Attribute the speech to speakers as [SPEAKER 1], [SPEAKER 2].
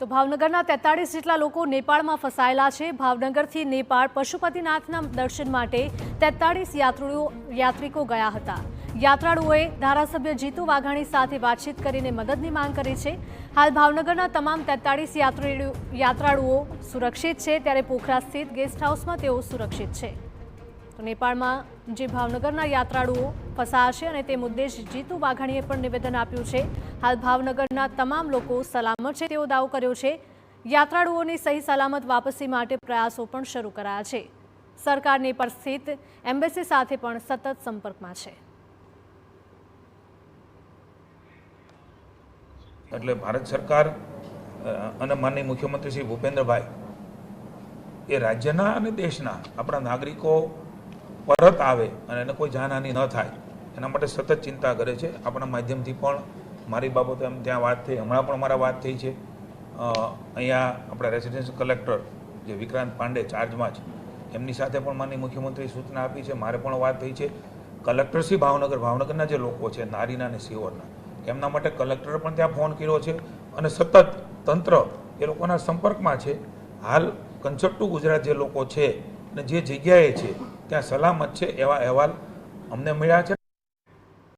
[SPEAKER 1] તો ભાવનગરના 43 જેટલા લોકો નેપાળમાં ફસાયેલા છે। ભાવનગરથી નેપાળ પશુપતિનાથના દર્શન માટે 43 યાત્રિકો ગયા હતા। યાત્રાળુઓએ ધારાસભ્ય જીતુ વાઘાણી સાથે વાતચીત કરીને મદદની માંગ કરી છે। હાલ ભાવનગરના તમામ 43 યાત્રાળુઓ સુરક્ષિત છે, ત્યારે પોખરા સ્થિત ગેસ્ટ હાઉસમાં તેઓ સુરક્ષિત છે। તો નેપાળમાં જે ભાવનગરના યાત્રાળુઓ ફસાયા છે અને તે મુદ્દે જીતુ વાઘાણીએ પણ નિવેદન આપ્યું છે। હાલ ભાવનગરના તમામ લોકો સલામત છે તેવો દાવો કર્યો છે। યાત્રાળુઓની સહી સલામત વાપસી માટે પ્રયાસો પણ શરૂ કરાયા છે। સરકાર નેપાળ સ્થિત એમ્બેસી સાથે પણ સતત સંપર્કમાં છે।
[SPEAKER 2] એટલે ભારત સરકાર અને માનનીય મુખ્યમંત્રી શ્રી ભૂપેન્દ્રભાઈ એ રાજ્યના અને દેશના આપણા નાગરિકો પરત આવે અને એને કોઈ જાનહાનિ ન થાય એના માટે સતત ચિંતા કરે છે। આપણા માધ્યમથી પણ મારી બાબતે એમ ત્યાં વાત થઈ, હમણાં પણ મારા વાત થઈ છે। અહીંયા આપણા રેસિડેન્શિયલ કલેક્ટર જે વિક્રાંત પાંડે ચાર્જમાં છે એમની સાથે પણ માનનીય મુખ્યમંત્રી સૂચના આપી છે। મારે પણ વાત થઈ છે કલેક્ટરશ્રી ભાવનગરના જે લોકો છે નારીના અને સિહોરના, એમના માટે કલેક્ટરે પણ ત્યાં ફોન કર્યો છે અને સતત તંત્ર એ લોકોના સંપર્કમાં છે। હાલ કન્સેપ્ટ ગુજરાત જે લોકો છે અને જે જગ્યાએ છે ત્યાં સલામત છે એવા અહેવાલ અમને મળ્યા છે।